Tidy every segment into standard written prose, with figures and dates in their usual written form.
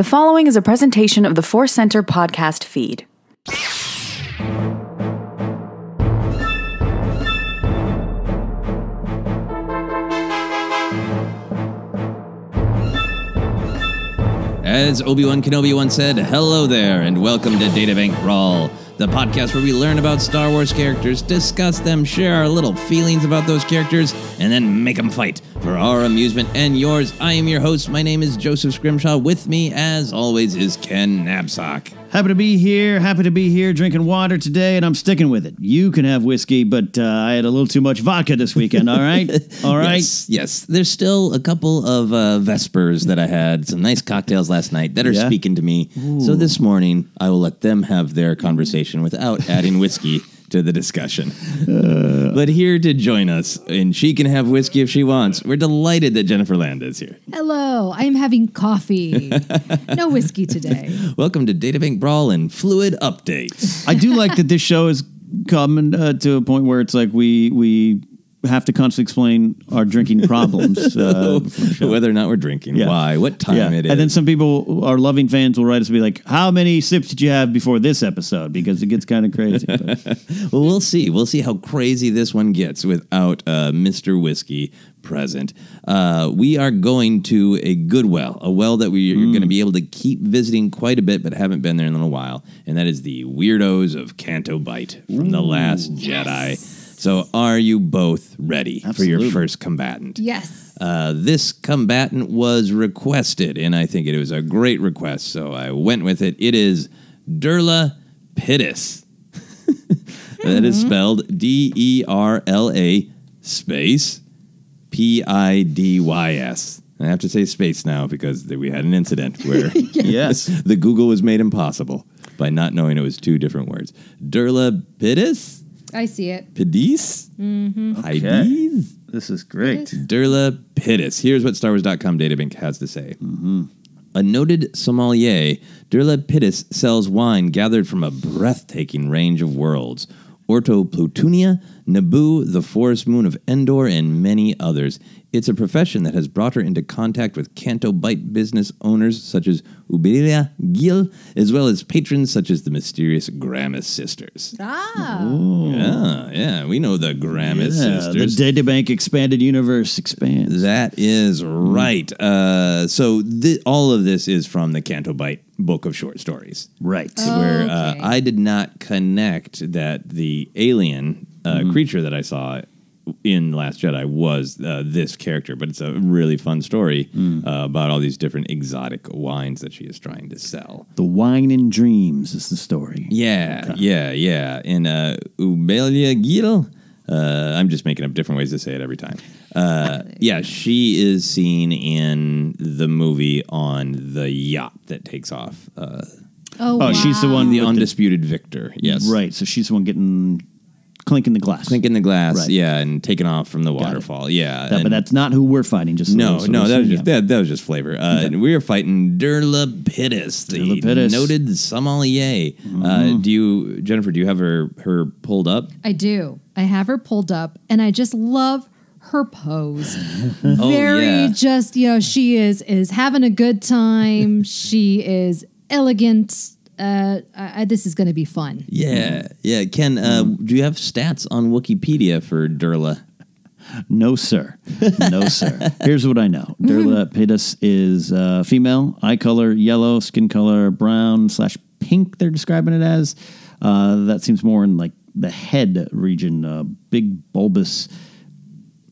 The following is a presentation of the ForceCenter podcast feed. As Obi-Wan Kenobi once said, hello there, and welcome to Databank Brawl, the podcast where we learn about Star Wars characters, discuss them, share our little feelings about those characters, and then make them fight for our amusement and yours. I am your host. My name is Joseph Scrimshaw. With me, as always, is Ken Napzok. Happy to be here, drinking water today, and I'm sticking with it. You can have whiskey, but I had a little too much vodka this weekend, all right? All right? Yes. There's still a couple of Vespers that I had, some nice cocktails last night that are speaking to me. Ooh. So this morning, I will let them have their conversation without adding whiskey to the discussion. But here to join us, and she can have whiskey if she wants. We're delighted that Jennifer Landa is here. Hello, I'm having coffee. No whiskey today. Welcome to Databank Brawl and Fluid Updates. I do like that this show is coming to a point where it's like we have to constantly explain our drinking problems. Whether or not we're drinking, why, what time it is. And then some people, our loving fans, will write us and be like, how many sips did you have before this episode? Because it gets kind of crazy. Well, we'll see. We'll see how crazy this one gets without Mr. Whiskey present. We are going to a good well, a well that we are going to be able to keep visiting quite a bit, but haven't been there in a little while. And that is the Weirdos of Canto Bight from The Last Jedi. So are you both ready for your first combatant? Yes. This combatant was requested, and I think it was a great request, so I went with it. It is Derla Pidys. That is spelled Derla space Pidys. I have to say space now because we had an incident where the Google was made impossible by not knowing it was two different words. Derla Pidys? I see it. Pidys? Mm-hmm. Okay. This is great. Derla Pidys. Here's what StarWars.com Databank has to say. Mm-hmm. A noted sommelier, Derla Pidys sells wine gathered from a breathtaking range of worlds. Orto Plutonia, Naboo, the forest moon of Endor, and many others. It's a profession that has brought her into contact with Canto Bight business owners such as Ubelia Gil, as well as patrons such as the mysterious Gramis sisters. Yeah, we know the Gramis sisters. The Databank Expanded Universe expands. That is right. So all of this is from the Canto Bight book of short stories. Right. Where I did not connect that the alien creature that I saw in Last Jedi was this character, but it's a really fun story about all these different exotic wines that she is trying to sell. The Wine and Dreams is the story. Yeah. And Ubelia Gil, I'm just making up different ways to say it every time. She is seen in the movie on the yacht that takes off. Wow. She's the one, the undisputed victor. Yes, right. So she's the one clinking the glass. Right. And taking off from the waterfall. But that's not who we're fighting. Just that was just flavor. And we are fighting Derla Pidys, the noted sommelier. Jennifer? Do you have her pulled up? I do. I have her pulled up, and I just love her pose. She is having a good time. She is elegant. This is going to be fun. Yeah. Ken, do you have stats on Wikipedia for Durla? No, sir. Here's what I know. Derla Pidys is female, eye color, yellow, skin color, brown/pink, they're describing it as. That seems more in like the head region, big bulbous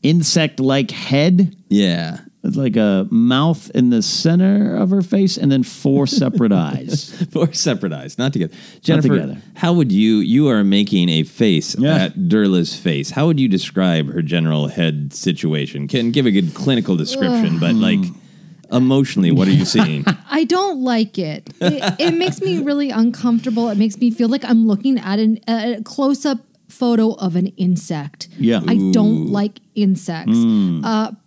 insect-like head. Yeah. It's like a mouth in the center of her face and then four separate eyes. Four separate eyes, not together. Jennifer, how would you are making a face at Derla's face. How would you describe her general head situation? Can give a good clinical description, but like emotionally, what are you seeing? I don't like it. It makes me really uncomfortable. It makes me feel like I'm looking at a close-up photo of an insect. Yeah. I don't like insects.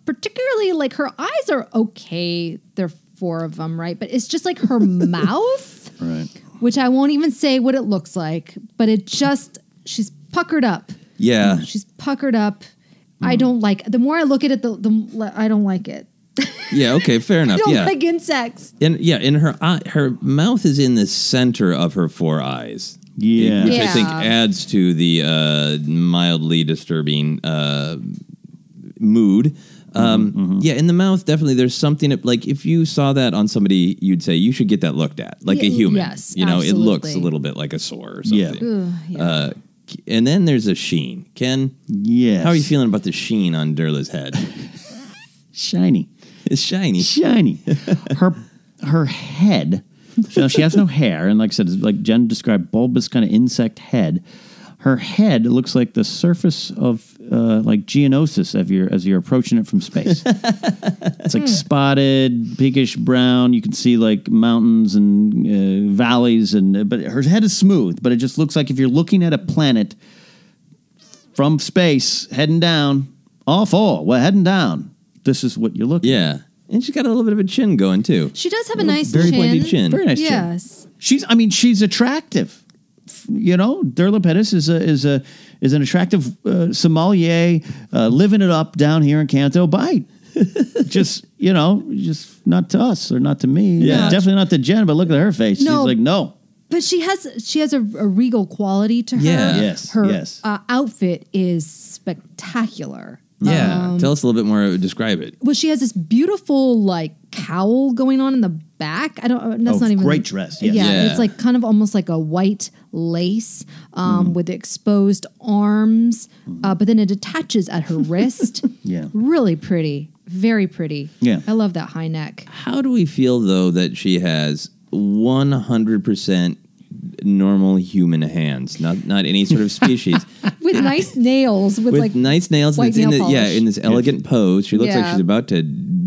Particularly, like, her eyes are okay. There are four of them, right? But it's just like her mouth, right? Which I won't even say what it looks like, but she's puckered up. Yeah. She's puckered up. I don't like, the more I look at it, the I don't like it. Yeah, okay, fair enough. I don't Yeah. like insects. And her eye, her mouth is in the center of her four eyes. Yeah. Which I Yeah. think adds to the mildly disturbing mood. Yeah, in the mouth, definitely there's something like if you saw that on somebody, you'd say you should get that looked at, like a human. Yes, you know, it looks absolutely. a little bit like a sore or something. Yeah. Yeah. And then there's a sheen. Ken, Yes. how are you feeling about the sheen on Durla's head? Shiny. It's shiny. Shiny. her head. So she has no hair, and like I said, it's like Jen described, bulbous kind of insect head. Her head looks like the surface of like Geonosis as you're approaching it from space. It's like spotted, pinkish brown. You can see like mountains and valleys, but her head is smooth. But it just looks like if you're looking at a planet from space, heading down, all four, well, heading down. This is what you're looking at. Yeah. And she's got a little bit of a chin going, too. She does have a nice Very chin. pointy chin. Very nice chin. Yes. She's attractive. You know, Derla Pidys is an attractive sommelier living it up down here in Canto Bight. just not to us or not to me. Yeah. Definitely not to Jen, but look at her face. No. She's like, no. But she has a regal quality to her. Yeah. Yes, Her yes. outfit is spectacular. Yeah. Tell us a little bit more. Describe it. Well, she has this beautiful like cowl going on in the back. I don't. That's Oh, not even great dress, yes. Yeah. It's like kind of almost like a white lace with exposed arms, but then it attaches at her wrist. Yeah. Really pretty. Very pretty. Yeah. I love that high neck. How do we feel, though, that she has 100% normal human hands, not any sort of species, With nice nails. With like nice nails, and white it's in nail polish. in this elegant pose. She looks like Yeah. she's about to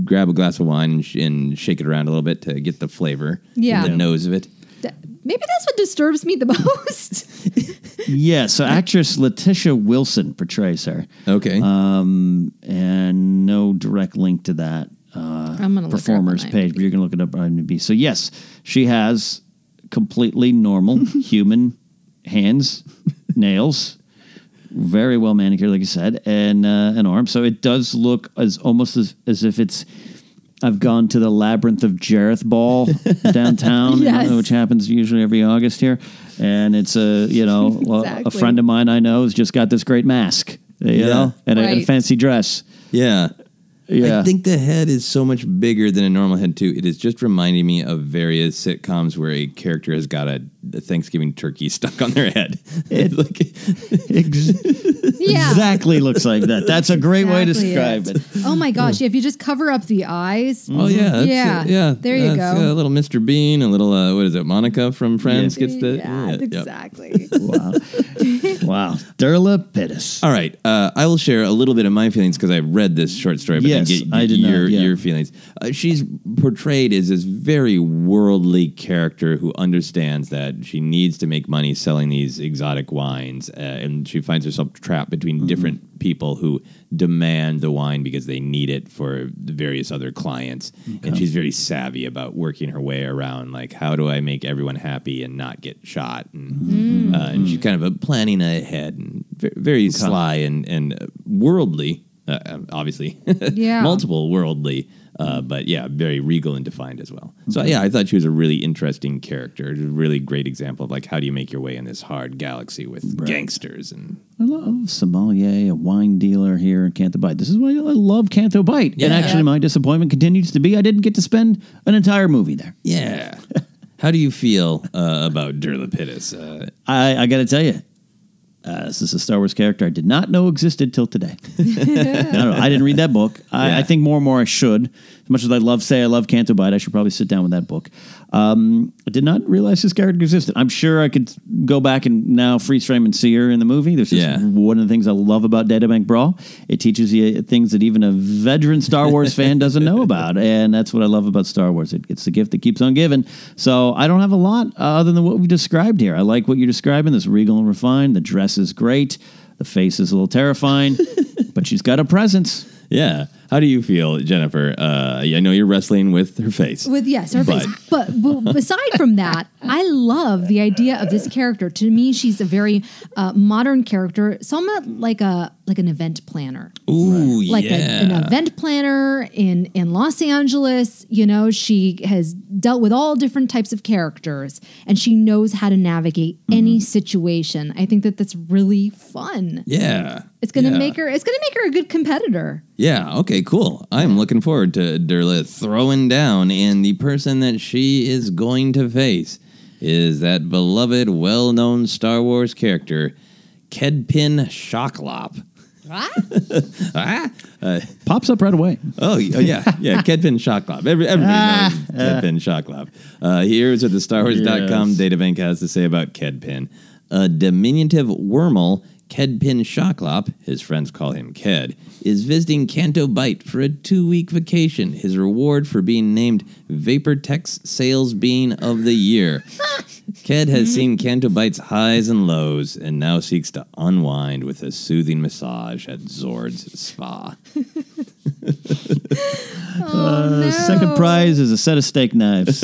grab a glass of wine and shake it around a little bit to get the flavor, Yeah. the nose of it. Maybe that's what disturbs me the most. Yeah, so actress Letitia Wilson portrays her. Okay. And no direct link to that I'm gonna look her up performer's on page, but you're going to look it up on IMDb. So yes, she has completely normal human hands, nails, very well manicured, like you said, and an arm. So it does look almost as if it's. I've gone to the Labyrinth of Jareth Ball downtown, Yes. which happens usually every August here, and it's a Exactly. friend of mine I know has just got this great mask, and a Right. fancy dress. Yeah. Yeah. I think the head is so much bigger than a normal head, too. It is just reminding me of various sitcoms where a character has got a Thanksgiving turkey stuck on their head. It's like, Yeah. Exactly looks like that. That's a great way to Exactly describe it. Oh my gosh! If you just cover up the eyes, oh, yeah. That's, Yeah. yeah. There you That's, go. A little Mr. Bean, a little, what is it, Monica from Friends gets the... yeah, yep. exactly. Wow. Wow. Derla Pidys. All right, I will share a little bit of my feelings because I've read this short story, but Yes, then get I did not, your, yeah. your feelings. She's portrayed as this very worldly character who understands that she needs to make money selling these exotic wines, and she finds herself trapped between different people who demand the wine because they need it for the various other clients. And she's very savvy about working her way around, like, how do I make everyone happy and not get shot? And she's kind of planning ahead and very sly and worldly, obviously. Yeah. Multiple worldly, but yeah, very regal and defined as well. So yeah, I thought she was a really interesting character. A really great example of like, how do you make your way in this hard galaxy with gangsters and... I love sommelier, a wine dealer here in Canto Bight. This is why I love Canto Bight. Yeah. And actually, my disappointment continues to be I didn't get to spend an entire movie there. Yeah. How do you feel about Derla Pidys? I got to tell you, this is a Star Wars character I did not know existed till today. I didn't read that book. I think more and more I should. As much as I love Canto Bight, I should probably sit down with that book. I did not realize this character existed. I'm sure I could go back and now freeze frame and see her in the movie. This is one of the things I love about Databank Brawl. It teaches you things that even a veteran Star Wars fan doesn't know about, and that's what I love about Star Wars. It's the gift that keeps on giving. So I don't have a lot other than what we described here. I like what you're describing, this regal and refined. The dress is great. The face is a little terrifying, but she's got a presence. Yeah. How do you feel, Jennifer? I know you're wrestling with her face. Her face. But aside from that, I love the idea of this character. To me, she's a very modern character, somewhat like an event planner. Ooh, like an event planner in Los Angeles. She has dealt with all different types of characters, and she knows how to navigate any situation. I think that's really fun. Yeah. It's gonna make her a good competitor. Yeah, okay, cool. I'm looking forward to Durla throwing down, and the person that she is going to face is that beloved, well-known Star Wars character, Kedpin Shoklop. Pops up right away. Oh yeah, Kedpin Shoklop. Everybody knows Kedpin Shoklop. Here's what the StarWars.com databank has to say about Kedpin. A diminutive wormhole, Kedpin Shoklop, his friends call him Ked, is visiting Canto Bight for a 2-week vacation. His reward for being named Vaportex Sales Bean of the Year. Ked has seen Canto Bight's highs and lows and now seeks to unwind with a soothing massage at Zord's Spa. Second prize is a set of steak knives.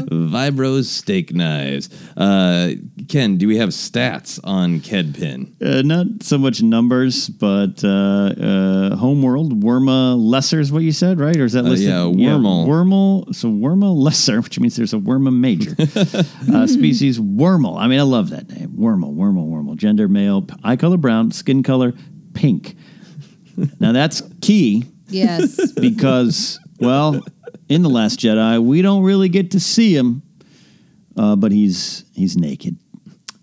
Vibro's steak knives. Ken, do we have stats on Kedpin? Not so much numbers, but homeworld, Worma Lesser is what you said, right? Or is that listed? Wormel. Wormel. So Worma Lesser, which means there's a Worma Major. Species Wormel. I mean, I love that name. Wormel. Gender male. Eye color brown. Skin color pink. Now that's key. Yes. Because, well, in The Last Jedi, we don't really get to see him, but he's naked.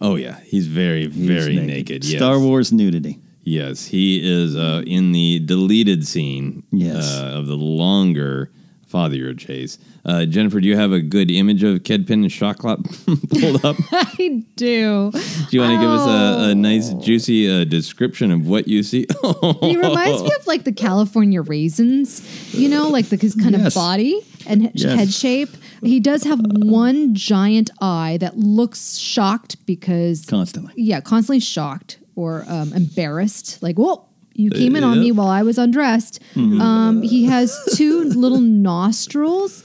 Oh, yeah. He's very, very naked. Yes. Star Wars nudity. Yes. He is in the deleted scene of the longer father-year chase. Jennifer, do you have a good image of Kedpin Shoklop pulled up? I do. Do you want to give us a nice, juicy description of what you see? He reminds me of like the California raisins, like his kind of body and head shape. He does have one giant eye that looks shocked because... constantly shocked or embarrassed. Like, whoa. You came in on me while I was undressed. Mm-hmm. He has 2 little nostrils,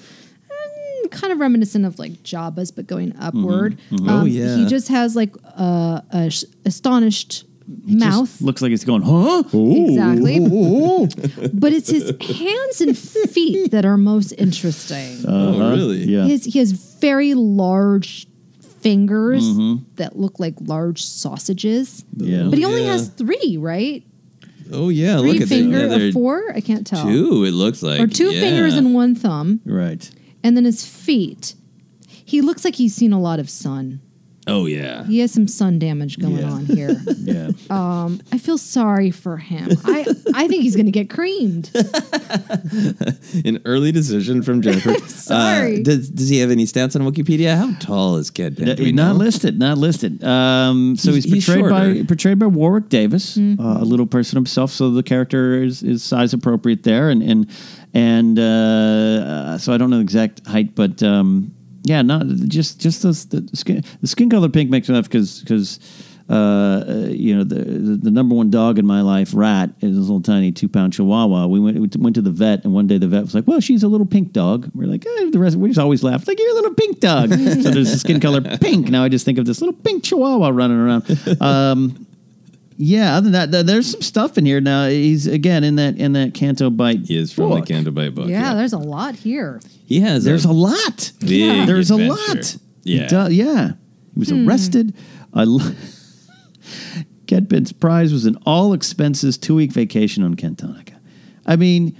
kind of reminiscent of like Jabba's, but going upward. Mm-hmm. Mm-hmm. He just has like a astonished mouth. Looks like it's going, huh? Exactly. But it's his hands and feet that are most interesting. Really? Yeah. He has very large fingers that look like large sausages. Yeah. But he only has 3, right? Oh, yeah. 3 look at fingers that. or 4? I can't tell. 2, it looks like. Or 2 fingers and 1 thumb. Right. And then his feet. He looks like he's seen a lot of sun. Oh, yeah. He has some sun damage going on here. Yeah. I feel sorry for him. I think he's going to get creamed. An early decision from Jennifer. Sorry. Does he have any stats on Wikipedia? How tall is Kedpin? Not listed. So he's portrayed by Warwick Davis, a little person himself. So the character is size appropriate there, and so I don't know the exact height, but. Yeah, not just the skin color pink makes me laugh because the number one dog in my life, Rat, is this little tiny 2-pound Chihuahua. We went to the vet, and one day the vet was like, "Well, she's a little pink dog." We're like, the rest we just always laugh like, "You're a little pink dog." So there's the skin color pink. Now I just think of this little pink Chihuahua running around. Yeah, other than that, there's some stuff in here. Now he's again in that Canto Bight. He is from book. the Canto Bight book. Yeah, there's a lot here. He has. There's a lot. Big there's adventure. A lot. Yeah, He was arrested. Kedpin's prize was an all expenses 2-week vacation on Kentonica. I mean,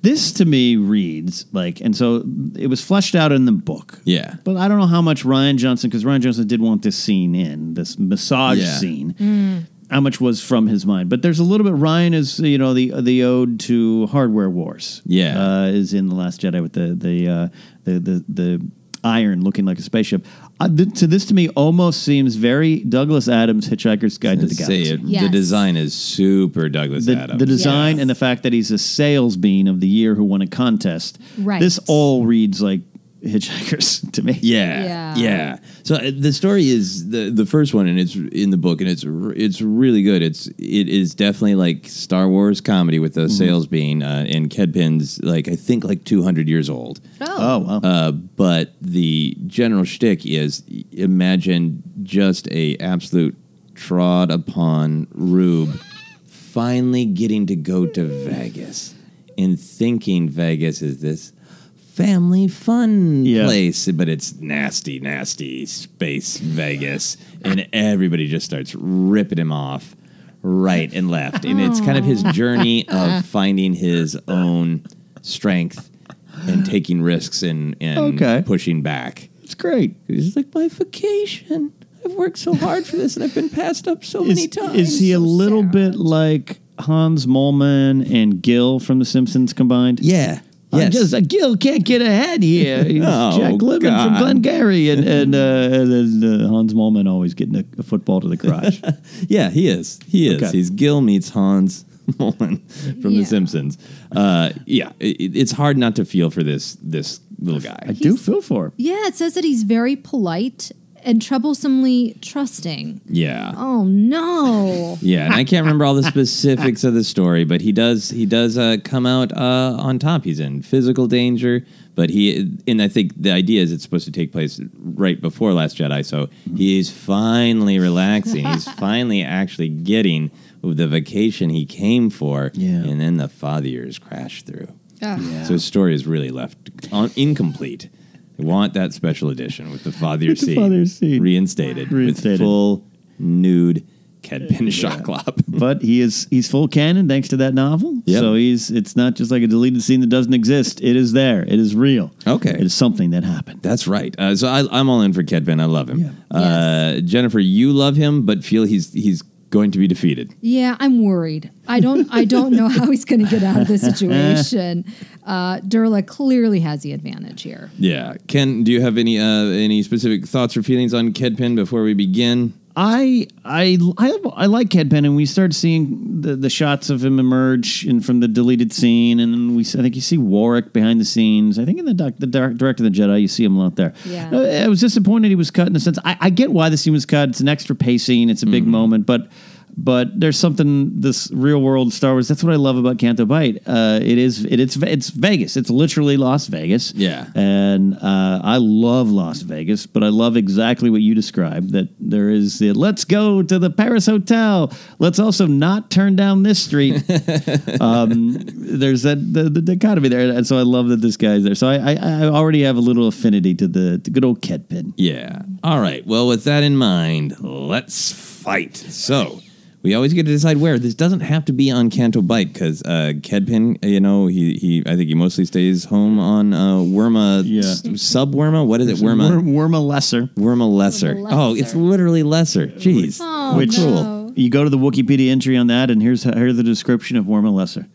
this to me reads like, and so it was fleshed out in the book. Yeah, but I don't know how much Rian Johnson, because Rian Johnson did want this scene in this massage scene. How much was from his mind? But there's a little bit. Ryan is, the ode to Hardware Wars. Yeah, is in The Last Jedi with the iron looking like a spaceship. To me, almost seems very Douglas Adams' Hitchhiker's Guide to the Galaxy. Yes. The design is super Douglas Adams. The design and the fact that he's a sales bean of the year who won a contest. Right. This all reads like hitchhikers to me. Yeah. So the story is the first one, and it's in the book, and it's really good. It is definitely like Star Wars comedy with the sails being, and Kedpin's I think 200 years old. Oh wow. But the general shtick is, imagine just a absolute trod upon rube finally getting to go to Vegas and thinking Vegas is this family fun place, but it's nasty space Vegas, and everybody just starts ripping him off right and left. And it's kind of his journey of finding his own strength and taking risks and pushing back. It's great. He's like, my vacation. I've worked so hard for this, and I've been passed up so many times. Is he a little bit like Hans Moleman and Gil from The Simpsons combined? Yeah. Yes. Gil can't get ahead here. He's Jack Lemmon from Glengarry, and then Hans Moleman always getting a football to the crotch. Yeah, he is. Okay. He's Gil meets Hans Moleman from The Simpsons. It's hard not to feel for this little guy. I do feel for him. Yeah, it says that he's very polite and troublesomely trusting. Yeah. Oh no. Yeah, and I can't remember all the specifics of the story, but he does come out on top. He's in physical danger, but I think the idea is it's supposed to take place right before Last Jedi, so he's finally relaxing. He's finally actually getting the vacation he came for, and then the father years crash through. So his story is really left incomplete. I want that special edition with the father scene reinstated with full nude Kedpin Shoklop. But he's full canon thanks to that novel. Yep. So it's not just like a deleted scene that doesn't exist. It is there. It is real. Okay. It is something that happened. That's right. So I'm all in for Kedpin. I love him. Yeah. Yes. Jennifer, you love him, but feel he's going to be defeated. Yeah, I'm worried. I don't know how he's going to get out of this situation. Durla clearly has the advantage here. Yeah. Ken, do you have any specific thoughts or feelings on Kedpin before we begin? I like Kedpin, and we start seeing the shots of him emerge from the deleted scene, and then I think you see Warwick behind the scenes. I think in the Director of the Jedi, you see him out there. Yeah. I was disappointed he was cut in a sense. I get why the scene was cut. It's an extra pacing. It's a big moment, but there's something, this real world Star Wars. That's what I love about Canto Bight. It's Vegas. It's literally Las Vegas. Yeah. And I love Las Vegas, but I love exactly what you described, that there is let's go to the Paris Hotel. Let's also not turn down this street. There's the dichotomy there. And so I love that this guy's there. So I already have a little affinity to the good old Kedpin. Yeah. All right. Well, with that in mind, let's fight. So we always get to decide where. This doesn't have to be on Canto Bight, because Kedpin, I think he mostly stays home on Wyrma, Sub-Wyrma. What is it? Wyrma Lesser. Wyrma Lesser. Oh, it's literally Lesser. Jeez. Oh, Which no. You go to the Wikipedia entry on that, and here's the description of Wyrma Lesser.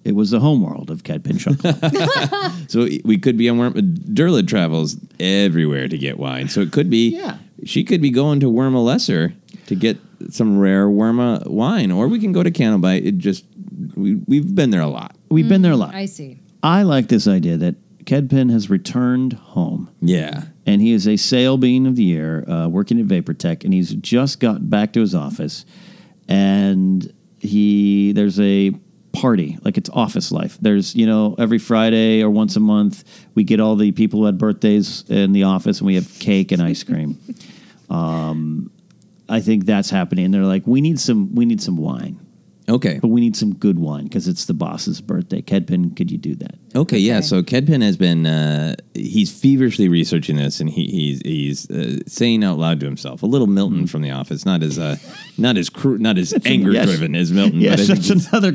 It was the homeworld of Kedpin Shoklop. So we could be on Wyrma. Durla travels everywhere to get wine, so it could be. Yeah. She could be going to Wyrma Lesser to get some rare Wyrma wine, or we can go to Canto Bight. We've been there a lot. We've been there a lot. I see. I like this idea that Kedpin has returned home. Yeah. And he is a sale being of the year, working at VaporTech, and he's just got back to his office, and there's a party, like it's office life. There's, every Friday or once a month, we get all the people who had birthdays in the office, and we have cake and ice cream. I think that's happening. And they're like, we need some wine. Okay. But we need some good wine because it's the boss's birthday. Kedpin, could you do that? Okay, yeah. So Kedpin has been, he's feverishly researching this, and he's saying out loud to himself, a little Milton from The Office, not as anger driven as Milton. Yes, but that's another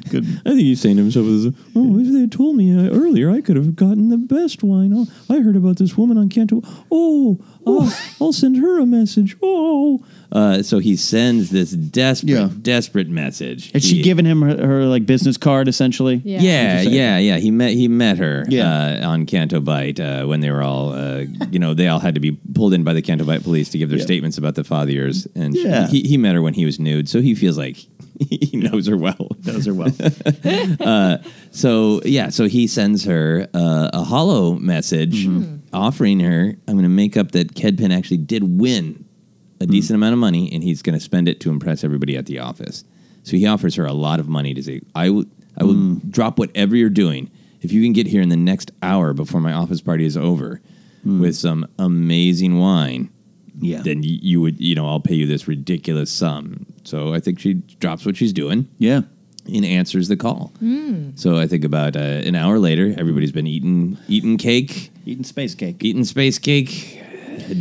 good. I think he's saying to himself, if they had told me earlier, I could have gotten the best wine. Oh, I heard about this woman on Canto. I'll send her a message. So he sends this desperate message. Had she given him her like business card essentially? Yeah. He met her on Canto Bight when they were all, they all had to be pulled in by the Canto Bight police to give their statements about the father years, and he met her when he was nude, so he feels like He knows her well. So he sends her a hollow message offering her, I'm going to make up that Kedpin actually did win a decent amount of money, and he's going to spend it to impress everybody at the office. So he offers her a lot of money to say, I will drop whatever you're doing if you can get here in the next hour before my office party is over with some amazing wine. Yeah, then you would, I'll pay you this ridiculous sum. So I think she drops what she's doing. Yeah. And answers the call. So I think about an hour later, everybody's been eating cake. Eating space cake.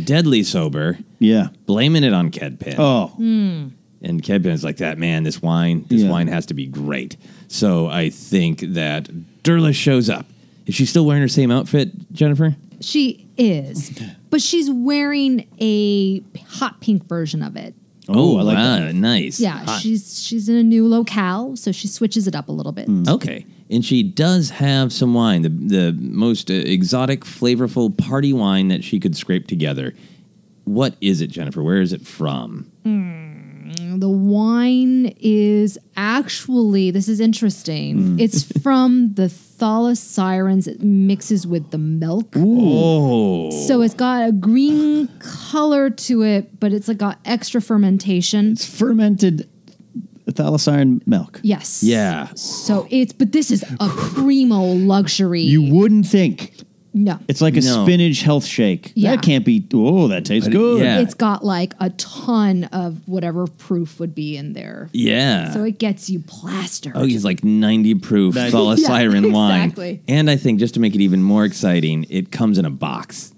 Deadly sober. Yeah. Blaming it on Kedpin. Oh. And Kedpin's like, that man, this wine has to be great. So I think that Durla shows up. Is she still wearing her same outfit, Jennifer? She is. But she's wearing a hot pink version of it. Oh, I like that. Nice. Yeah, hot. She's in a new locale, so she switches it up a little bit. Okay. And she does have some wine, the most exotic, flavorful party wine that she could scrape together. What is it, Jennifer? Where is it from? The wine is actually, this is interesting. It's from the Thalas Sirens. It mixes with the milk. Oh. So it's got a green color to it, but it's like got extra fermentation. It's fermented Thalasiren milk. Yes. Yeah. So but this is a primo luxury. You wouldn't think. No. It's like a spinach health shake. Yeah. That can't be, that tastes good. Yeah. It's got like a ton of whatever proof would be in there. Yeah. So it gets you plastered. Oh, he's like 90 proof Thalasiren wine. Exactly. And I think just to make it even more exciting, it comes in a box.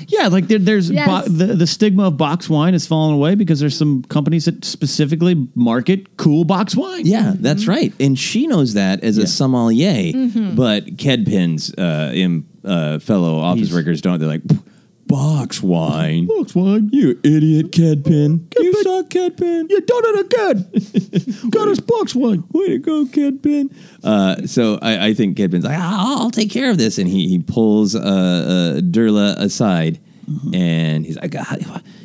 Yeah, like there's the stigma of box wine has fallen away because there's some companies that specifically market cool box wine. Yeah, that's right. And she knows that as a sommelier, but Kedpin's fellow office workers don't. They're like, box wine. Box wine. You idiot, Kedpin. You suck, Kedpin. You done it again. Got us box wine. Way to go, Kedpin. So I think Kedpin's like, I'll take care of this. And he pulls Durla aside, and he's like,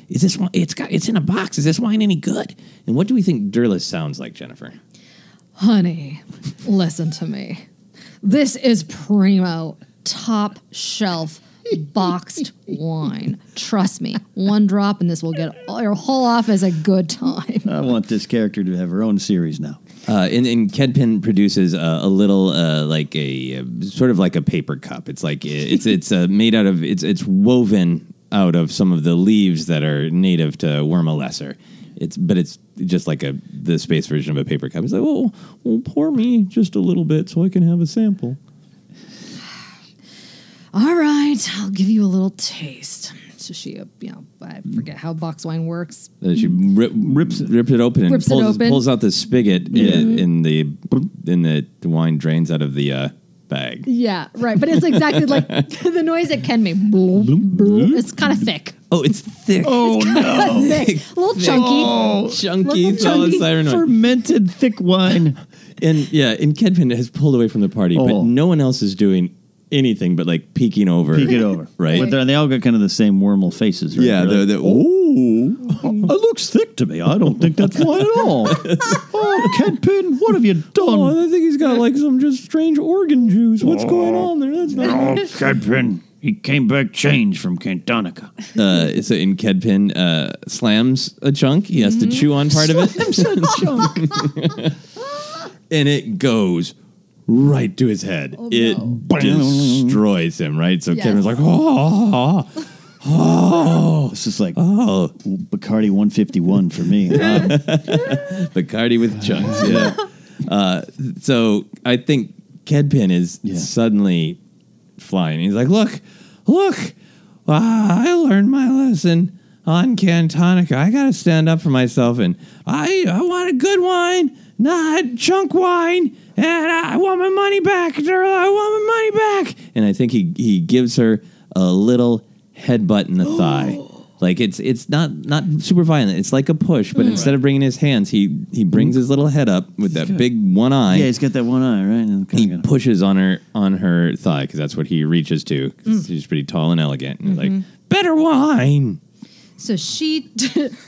is this one? It's in a box. Is this wine any good? And what do we think Durla sounds like, Jennifer? Honey, listen to me. This is primo, top shelf, boxed wine. Trust me, one drop and this will get your whole office a good time. I want this character to have her own series now. And Kedpin produces a little like a sort of like a paper cup. It's like it's made out of it's woven out of some of the leaves that are native to Worma Lesser. But it's just like the space version of a paper cup. It's like, well, pour me just a little bit so I can have a sample. All right, I'll give you a little taste. So she, I forget how box wine works. She rips it open and pulls out the spigot, and the wine drains out of the bag. Yeah, right. But it's exactly like the noise it can make. It's kind of thick. Oh, it's thick. Oh, no. Thick. A little chunky. Oh, chunky. Fermented thick wine. And Kedpin has pulled away from the party, but no one else is doing anything but like peeking over. Right? But they all got kind of the same wormhole faces, right? Yeah. It looks thick to me. I don't think that's wine at all. Oh, Kedpin, what have you done? Oh, I think he's got like some just strange organ juice. What's going on there? That's not Kedpin. He came back changed from Cantonica. So in Kedpin slams a chunk. He has to chew on part of it. Slams a chunk. And it goes right to his head. It destroys him, right? So Kevin's like, This is like Bacardi 151 for me. Bacardi with chunks, yeah. So I think Kedpin is suddenly flying. He's like, look, I learned my lesson on Cantonica. I got to stand up for myself, and I want a good wine, not chunk wine. And I want my money back, Durla. I want my money back. And I think he gives her a little headbutt in the thigh. Like it's not super violent. It's like a push, but instead of bringing his hands, he brings his little head up with that big one eye. Yeah, he's got that one eye, right? And he pushes on her thigh because that's what he reaches to. 'Cause she's pretty tall and elegant. And he's like, better wine. So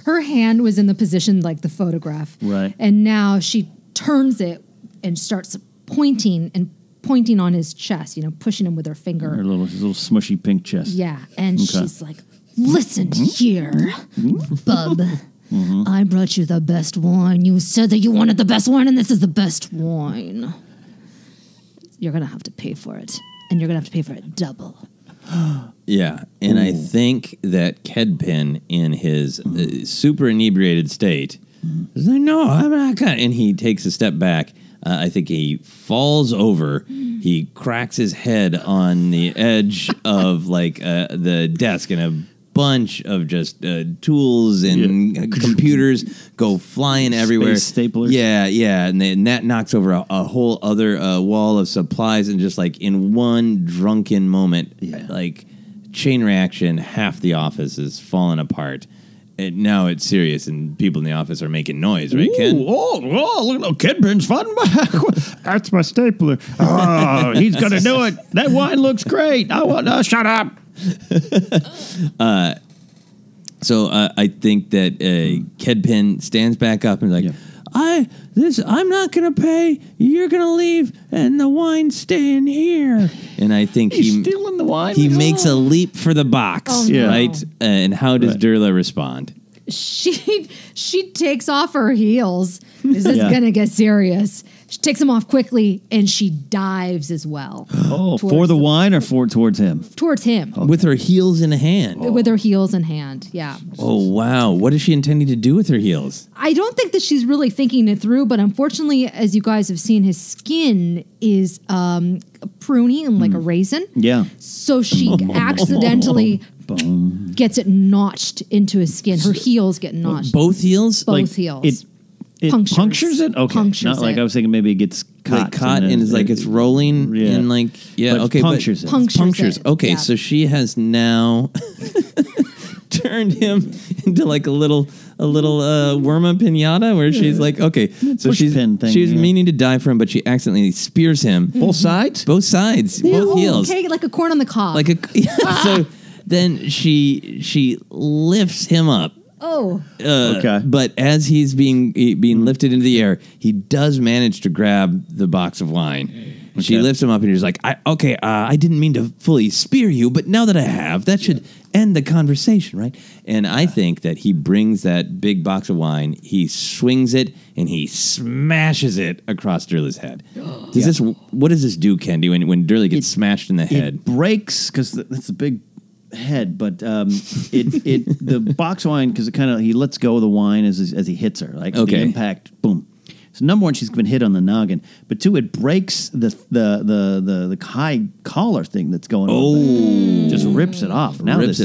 her hand was in the position like the photograph. Right. And now she turns it and starts pointing on his chest, pushing him with her finger. Her his little smushy pink chest. Yeah. And she's like, listen here, bub. I brought you the best wine. You said that you wanted the best wine, and this is the best wine. You're going to have to pay for it. And you're going to have to pay for it double. Yeah, and I think that Kedpin, in his super inebriated state, is like, no, I'm not gonna. And he takes a step back. I think he falls over. He cracks his head on the edge of the desk, and a bunch of just tools and computers go flying everywhere. Staplers. Yeah, and that knocks over a whole other wall of supplies, and just like in one drunken moment, like chain reaction, half the office is falling apart. And now it's serious, and people in the office are making noise, right, Ken? Look at Kedpin's fighting back. That's my stapler. Oh, he's going to do it. That wine looks great. I want to shut up. So I think that Kedpin stands back up and is like, I'm not going to pay. You're going to leave, and the wine's staying here. And I think he's stealing the wine. He makes a leap for the box, right? And how does Durla respond? She takes off her heels. Is this gonna get serious? She takes them off quickly, and she dives as well. Oh, for the wine or towards him? Towards him. Okay. With her heels in hand. With her heels in hand, yeah. Oh, wow. What is she intending to do with her heels? I don't think that she's really thinking it through, but unfortunately, as you guys have seen, his skin is pruny and like a raisin. Yeah. So she accidentally gets it notched into his skin. Her heels get notched. Both heels? Both heels. It punctures it? Okay. Punctures Not like I was thinking maybe it gets caught. And it's like it's rolling and punctures it. Punctures. Okay, yeah. So she has now turned him into like a little worma pinata where she's like, okay, so she's meaning to die for him, but she accidentally spears him. Both sides? Both sides. Both heels. Okay, like a corn on the cob. So then she lifts him up. Oh. Okay. But as he's being lifted into the air, he does manage to grab the box of wine. Okay. She lifts him up, and he's like, I didn't mean to fully spear you, but now that I have, that should end the conversation, right? And I think that he brings that big box of wine, he swings it, and he smashes it across Durla's head. What does this do, Kendi, when Durla gets smashed in the head? It breaks, because that's a big head, but the box wine, because he lets go of the wine as he hits her, like the impact, boom. So number one, she's been hit on the noggin, but two, it breaks the high collar thing that's going on. Just rips it off. Now this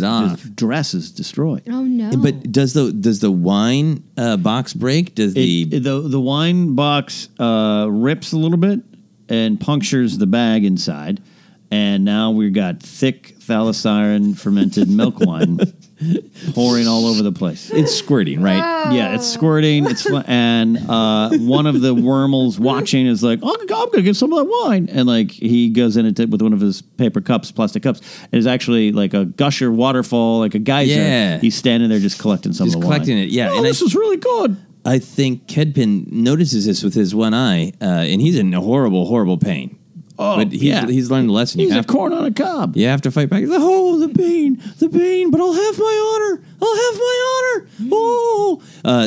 dress is destroyed. Oh no! But does the wine box break? Does the wine box rips a little bit and punctures the bag inside? And now we've got thick phthalocyarin fermented milk wine pouring all over the place. It's squirting, right? Yeah, it's squirting. And one of the wormels watching is like, "Oh, I'm going to get some of that wine." And like he goes in with one of his paper cups, plastic cups. And it's actually like a gusher waterfall, like a geyser. Yeah. He's standing there just collecting some of the wine. Just collecting it, yeah. Oh, and this is really good. I think Kedpin notices this with his one eye, and he's in horrible, horrible pain. Oh, but he's learned the lesson. He's a corn on a cob. You have to fight back. He's like, oh, the pain, but I'll have my honor. Oh.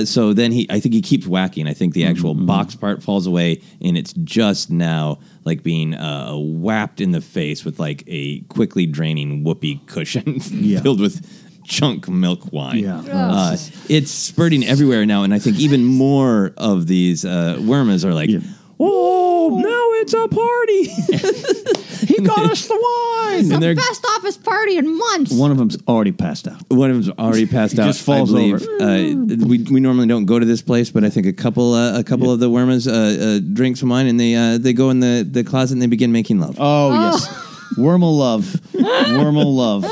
So then I think he keeps whacking. I think the actual box part falls away, and it's just now like being whapped in the face with like a quickly draining whoopee cushion filled with chunk milk wine. Yeah. It's spurting everywhere now, and I think even more of these wormers are like, oh, now it's a party. He got us the wine. It's the best office party in months. One of them's already passed out. Just falls over. We normally don't go to this place, but I think a couple of the wormers drink some wine, and they go in the closet and they begin making love. Oh. Yes. Wormel love.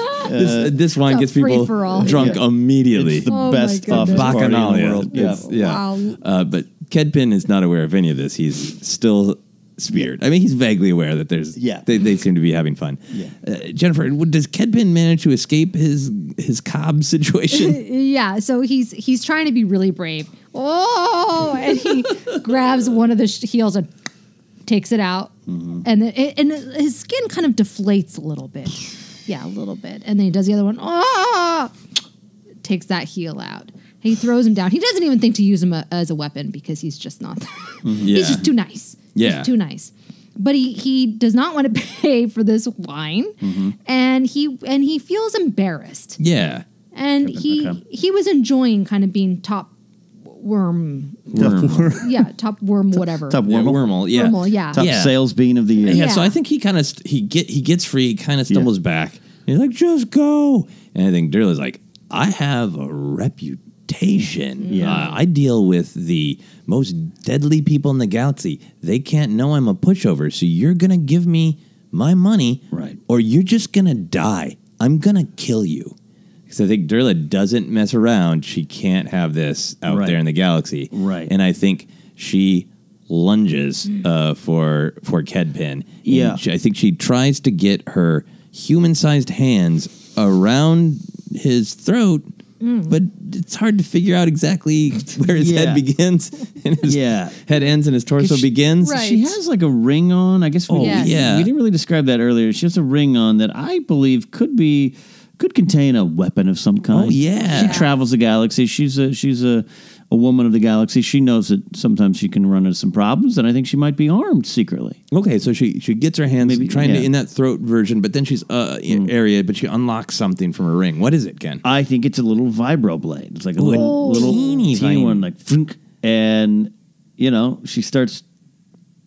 This wine gets people drunk immediately. It's the best office party in the world. Wow. But Kedpin is not aware of any of this. He's still speared. I mean, he's vaguely aware that there's. Yeah. They seem to be having fun. Yeah. Jennifer, does Kedpin manage to escape his cob situation? Yeah, so he's trying to be really brave. Oh, and he grabs one of the heels and takes it out, and his skin kind of deflates a little bit. Yeah, a little bit. And then he does the other one. Oh, takes that heel out. He throws him down. He doesn't even think to use him as a weapon because he's just not. He's just too nice. Yeah. He's too nice. But he does not want to pay for this wine, and he feels embarrassed. Yeah. And he was enjoying kind of being top worm. Yeah, top worm whatever. Top wormel. Wormel, yeah. Wormel, yeah. Top sales bean of the year. Yeah, Yeah. so I think he kind of he gets free, kind of stumbles back. He's like, just go. And I think Durla's like, I have a reputation. Yeah. I deal with the most deadly people in the galaxy. They can't know I'm a pushover, so you're going to give me my money, Right. or you're just going to die. I'm going to kill you. Because I think Durla doesn't mess around. She can't have this out Right. there in the galaxy. Right. And I think she lunges for Kedpin. Yeah. And I think she tries to get her human-sized hands around his throat, but it's hard to figure out exactly where his head begins and his head ends and his torso begins. Right. She has like a ring on. I guess we Yes. we didn't really describe that earlier. She has a ring on that I believe could contain a weapon of some kind. Oh, yeah. She travels the galaxy. She's a woman of the galaxy. She knows that sometimes she can run into some problems, and I think she might be armed secretly. Okay, so she gets her hands trying to in that throat version, but then she's area, but she unlocks something from her ring. What is it, Ken? I think it's a little vibro blade. It's like a little teeny tiny one, like frunk, and she starts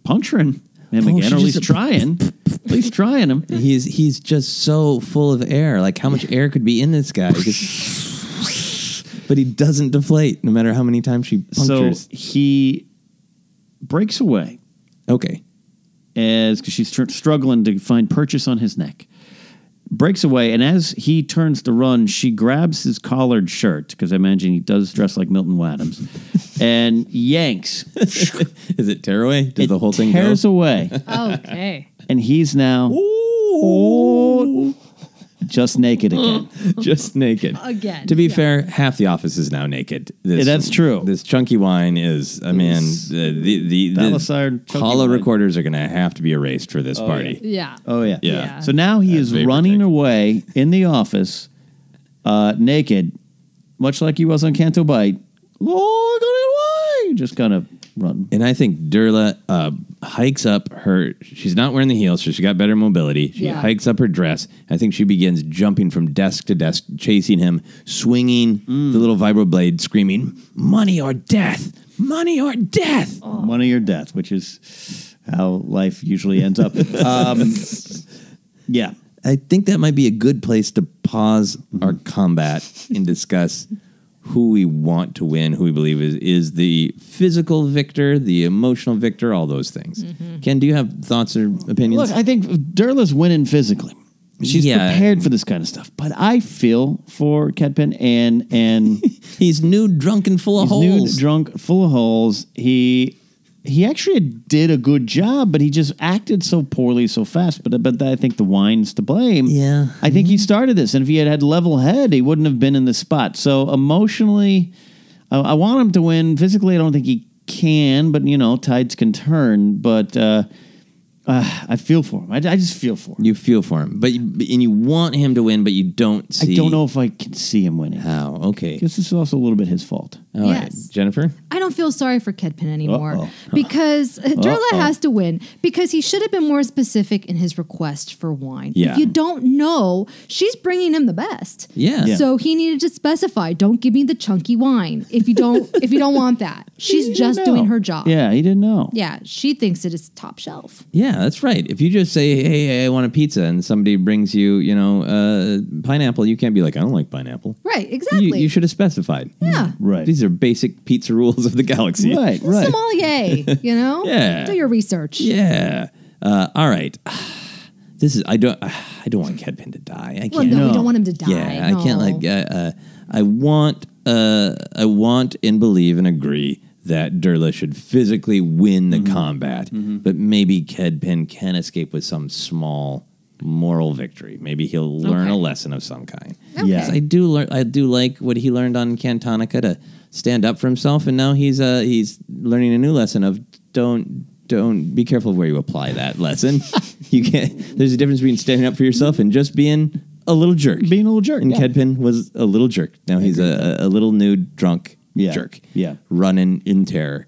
puncturing him again, or at least trying. At least trying him. He's just so full of air. Like, how much air could be in this guy? But he doesn't deflate no matter how many times she punctures. So he breaks away. Okay. Because she's struggling to find purchase on his neck. Breaks away, and as he turns to run, she grabs his collared shirt, because I imagine he does dress like Milton Wadhams, and yanks. Is it tearaway? Does the whole thing go? Tears away. Okay. And he's now just naked again. Just naked. Again. To be fair, half the office is now naked. That's true. This chunky wine is, the Palisade chunky hollow wine. recorders are going to have to be erased for this party. Yeah. Oh, yeah. Yeah. So now he is vapor running tech. away in the office, naked, much like he was on Canto Bite. Oh, I got away! Just kind of run. And I think Durla hikes up her... She's not wearing the heels, so she got better mobility. She hikes up her dress. I think she begins jumping from desk to desk, chasing him, swinging the little vibroblade, screaming, money or death! Money or death! Oh. Money or death, which is how life usually ends up. Yeah. I think that might be a good place to pause our combat and discuss who we want to win, who we believe is the physical victor, the emotional victor, all those things. Ken, do you have thoughts or opinions? Look, I think Durla's winning physically. She's prepared for this kind of stuff. But I feel for Kedpin and he's nude, drunk, and full of holes. Nude, drunk, full of holes. He actually did a good job, but he just acted so poorly so fast. But I think the wine's to blame. Yeah. I think he started this, and if he had level head, he wouldn't have been in this spot. So emotionally, I want him to win. Physically, I don't think he can, but tides can turn. But I feel for him. I just feel for him. You feel for him, and you want him to win, but you don't see. I don't know if I can see him winning. How? Okay. Because this is also a little bit his fault. All right, Yes. Jennifer? I don't feel sorry for Kedpin anymore because Durla has to win because he should have been more specific in his request for wine. Yeah. If you don't know, she's bringing him the best. Yeah. So he needed to specify, don't give me the chunky wine if you don't want that. She's He just didn't know. doing her job. Yeah, he didn't know. Yeah, she thinks it is top shelf. Yeah, that's right. If you just say, hey, I want a pizza, and somebody brings you, pineapple, you can't be like, I don't like pineapple. Right, exactly. You should have specified. Yeah. Right. These are basic pizza rules of the galaxy. Right. Sommelier, Yeah. Do your research. Yeah. All right. This is I don't want Kedpin to die. I can't. Well, no, we don't want him to die. Yeah, no. I can't I want and believe and agree that Durla should physically win the combat, but maybe Kedpin can escape with some small moral victory. Maybe he'll learn a lesson of some kind. Okay. Yeah. I do like what he learned on Cantonica to stand up for himself, and now he's learning a new lesson of don't be careful where you apply that lesson. You can't. There's a difference between standing up for yourself and just being a little jerk. Being a little jerk. And yeah. Kedpin was a little jerk. Now he's a little nude drunk jerk. Yeah. Running in terror.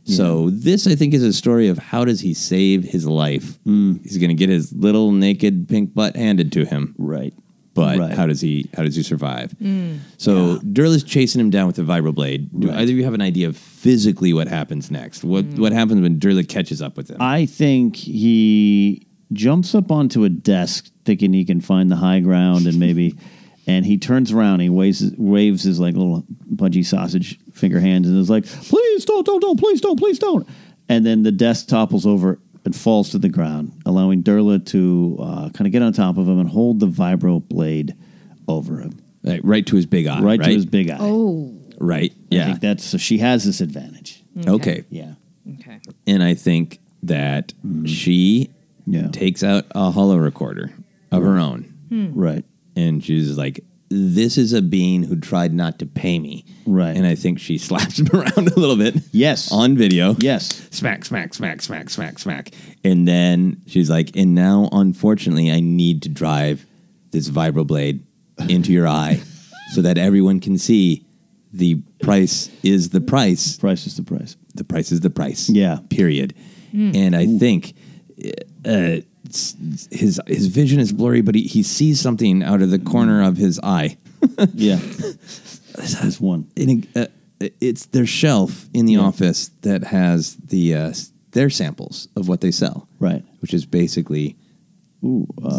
So this, I think, is a story of how does he save his life. He's going to get his little naked pink butt handed to him. Right. But how does he survive? So Durla's chasing him down with the vibroblade. Do either of you have an idea of physically what happens next? What happens when Durla catches up with him? I think he jumps up onto a desk thinking he can find the high ground and maybe... And he turns around, he waves his like little pudgy sausage finger hands and is like, please don't, please don't. And then the desk topples over and falls to the ground, allowing Durla to kind of get on top of him and hold the vibro blade over him. Right to his big eye. Right to his big eye. Oh. Right. I think that's, so she has this advantage. Okay. Yeah. Okay. And I think that she takes out a holo recorder of her own. Right. And she's like, this is a being who tried not to pay me. Right. And I think she slaps him around a little bit. Yes. On video. Yes. Smack, smack, smack, smack, smack, smack. And then she's like, and now, unfortunately, I need to drive this vibroblade into your eye so that everyone can see the price is the price. Price is the price. The price is the price. Yeah. Period. And I think... his vision is blurry, but he sees something out of the corner of his eye. Yeah. There's one. It's their shelf in the office that has their samples of what they sell. Right. Which is basically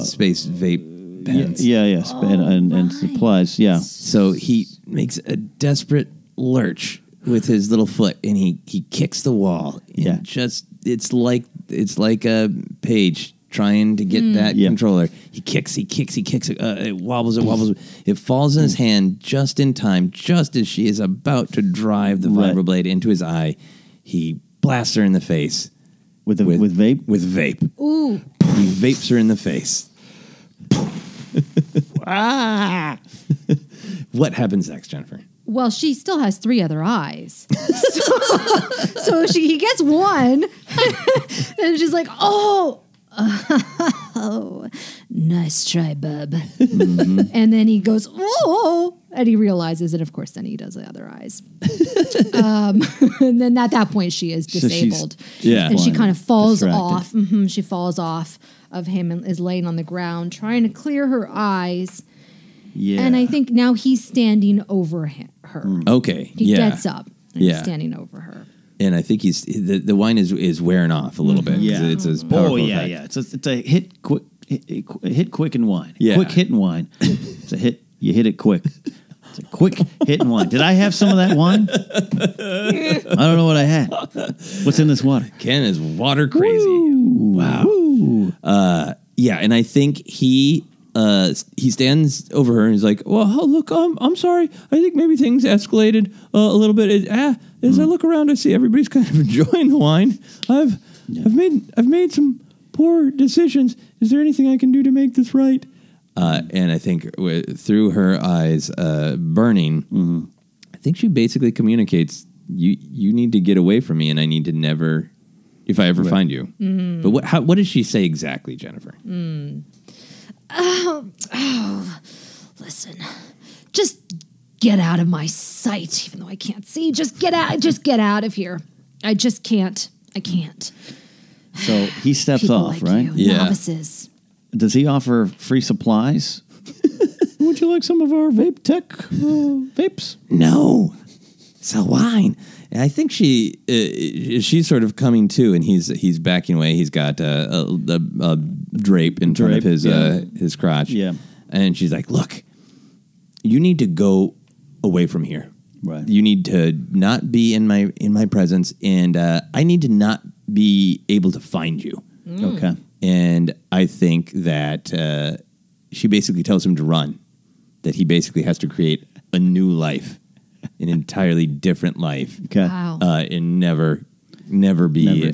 space vape pens. Yeah. And supplies. Yeah. So he makes a desperate lurch with his little foot, and he kicks the wall. Yeah. It's like a page trying to get that controller. He kicks. It wobbles. It falls in his hand just in time, just as she is about to drive the vibroblade into his eye. He blasts her in the face. With vape? With vape. Ooh. He vapes her in the face. What happens next, Jennifer? Well, she still has 3 other eyes. So he gets one, and she's like, oh, nice try, bub. And then he goes, oh, and he realizes it. Of course, then he does the other eyes. And then at that point, she is disabled. And she kind of falls off. She falls off of him and is laying on the ground, trying to clear her eyes. Yeah. And I think now he's standing over her. Okay. He gets up and he's standing over her. And I think the wine is wearing off a little bit. Yeah. It's as powerful. Oh, yeah. It's a hit quick and wine. Yeah. Quick hit and wine. It's a hit. You hit it quick. It's a quick hit and wine. Did I have some of that wine? I don't know what I had. What's in this water? Ken is water crazy. Ooh. Wow. Yeah, and I think he stands over her and he's like, well, look, I'm sorry. I think maybe things escalated a little bit. As I look around, I see everybody's kind of enjoying the wine. I've made some poor decisions. Is there anything I can do to make this right? And I think through her eyes burning, I think she basically communicates, you need to get away from me, and I need to never, if I ever find you. But what does she say exactly, Jennifer? Oh, listen, just get out of my sight, even though I can't see. Just get out of here. I just can't. I can't. So he steps People off, like right? you, novices. Does he offer free supplies? Would you like some of our vape tech vapes? No, sell wine. And I think she's sort of coming to, and he's backing away. He's got a drape in front of his crotch. Yeah. And she's like, look, you need to go away from here. Right. You need to not be in my presence, and I need to not be able to find you. Okay. And I think that she basically tells him to run, that he basically has to create a new life an entirely different life. Okay. Wow. And never be,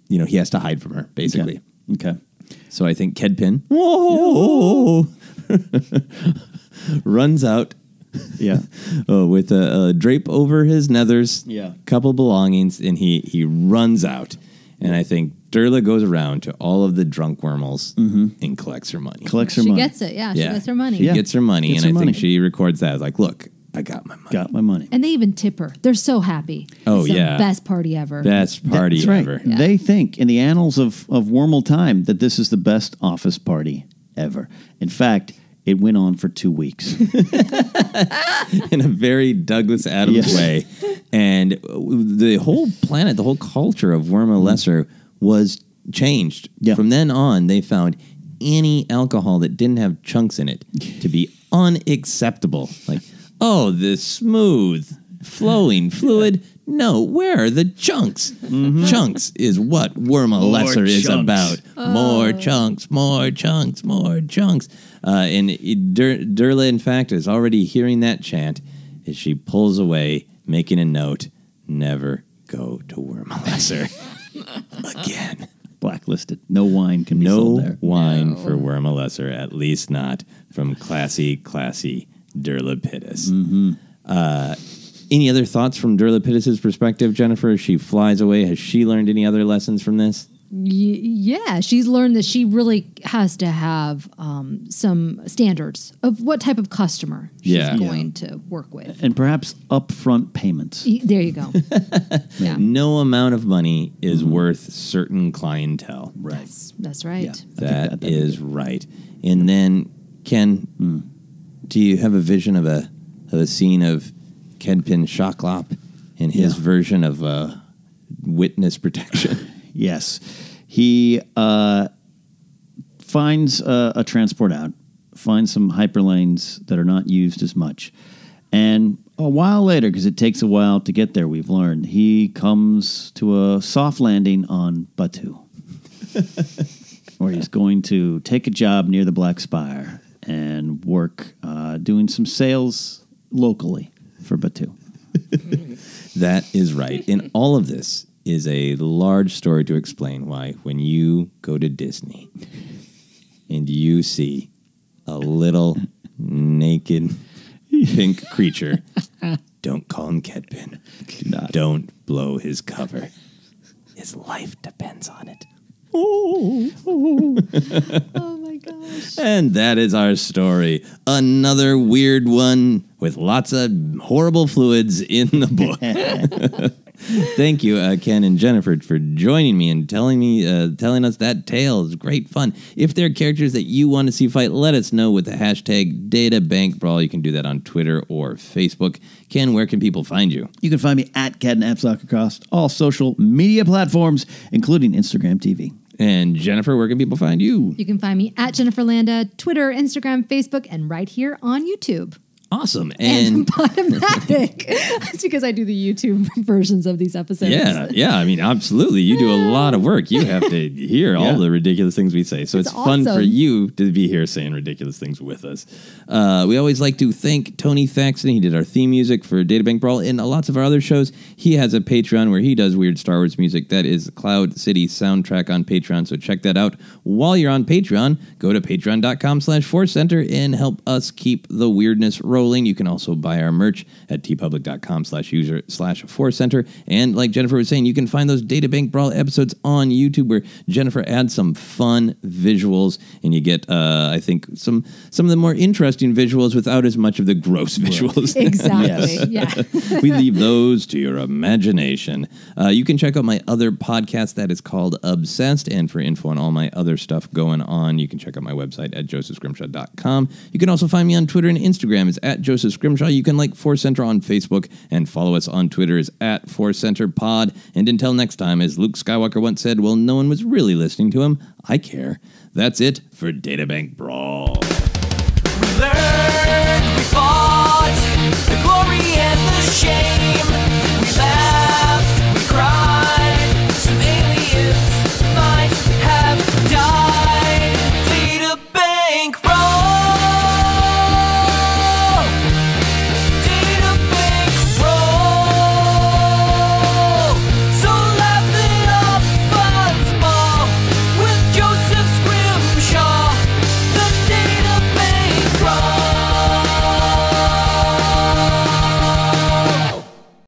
he has to hide from her, basically. Okay. So I think Kedpin runs out Yeah. with a drape over his nethers, Yeah. couple belongings, and he runs out. And I think Durla goes around to all of the drunk wormels and collects her money. She gets it. Yeah, she gets her money. She gets her money, Gets and her I think money. she records that. Like, look, I got my money. Got my money. And they even tip her. They're so happy. Oh, It's yeah. the best party ever. Best party That's right. ever. Yeah. They think in the annals of Wormel time that this is the best office party ever. In fact, it went on for 2 weeks. In a very Douglas Adams way. And the whole planet, the whole culture of Worma Lesser was changed. Yeah. From then on, they found any alcohol that didn't have chunks in it to be unacceptable. Like, oh, this smooth, flowing fluid. No, where are the chunks? Chunks is what Worma Lesser is chunks. about. More chunks, more chunks, more chunks. And Durla, in fact, is already hearing that chant as she pulls away, making a note, never go to Worma Lesser again. Blacklisted. No wine can be sold No there. wine for Worma Lesser, at least not from classy Derla Pidys. Any other thoughts from Derla Pidys' perspective, Jennifer, as she flies away? Has she learned any other lessons from this? Yeah, she's learned that she really has to have some standards of what type of customer she's going to work with. And perhaps upfront payments. There you go. Yeah. No amount of money is worth certain clientele. Right. That's right. Yeah. That is right. And then, Ken, do you have a vision of a scene of Kedpin Shoklop and his version of witness protection? Yes. He finds a transport out, finds some hyperlanes that are not used as much. And a while later, because it takes a while to get there, we've learned, he comes to a soft landing on Batu, where he's going to take a job near the Black Spire and work doing some sales locally for Batu. That is right. And all of this is a large story to explain why when you go to Disney and you see a little naked pink creature, don't call him Kedpin. Don't blow his cover. His life depends on it. Oh my gosh. And that is our story. Another weird one with lots of horrible fluids in the book. Thank you, Ken and Jennifer, for joining me and telling us that tale. It's great fun. If there are characters that you want to see fight, let us know with the hashtag Databank Brawl. You can do that on Twitter or Facebook. Ken, where can people find you? You can find me at Ken Napzok across all social media platforms, including Instagram TV. And Jennifer, where can people find you? You can find me at Jennifer Landa, Twitter, Instagram, Facebook, and right here on YouTube. Awesome. And Podomatic. That's because I do the YouTube versions of these episodes. Yeah. I mean, absolutely. You do a lot of work. You have to hear all the ridiculous things we say. So it's fun for you to be here saying ridiculous things with us. We always like to thank Tony Thaxton. He did our theme music for Databank Brawl and lots of our other shows. He has a Patreon where he does weird Star Wars music. That is Cloud City Soundtrack on Patreon. So check that out. While you're on Patreon, go to patreon.com/ForceCenter and help us keep the weirdness rolling. You can also buy our merch at tpublic.com/user/ForceCenter. And like Jennifer was saying, you can find those Databank Brawl episodes on YouTube where Jennifer adds some fun visuals and you get, I think, some of the more interesting visuals without as much of the gross visuals. Exactly. Yeah. We leave those to your imagination. You can check out my other podcast that is called Obsessed. And for info on all my other stuff going on, you can check out my website at josephscrimshaw.com. You can also find me on Twitter and Instagram. It's at Joseph Scrimshaw. You can like ForceCenter on Facebook and follow us on Twitter is at ForceCenterPod. And until next time, as Luke Skywalker once said, well, no one was really listening to him. I care. That's it for Databank Brawl.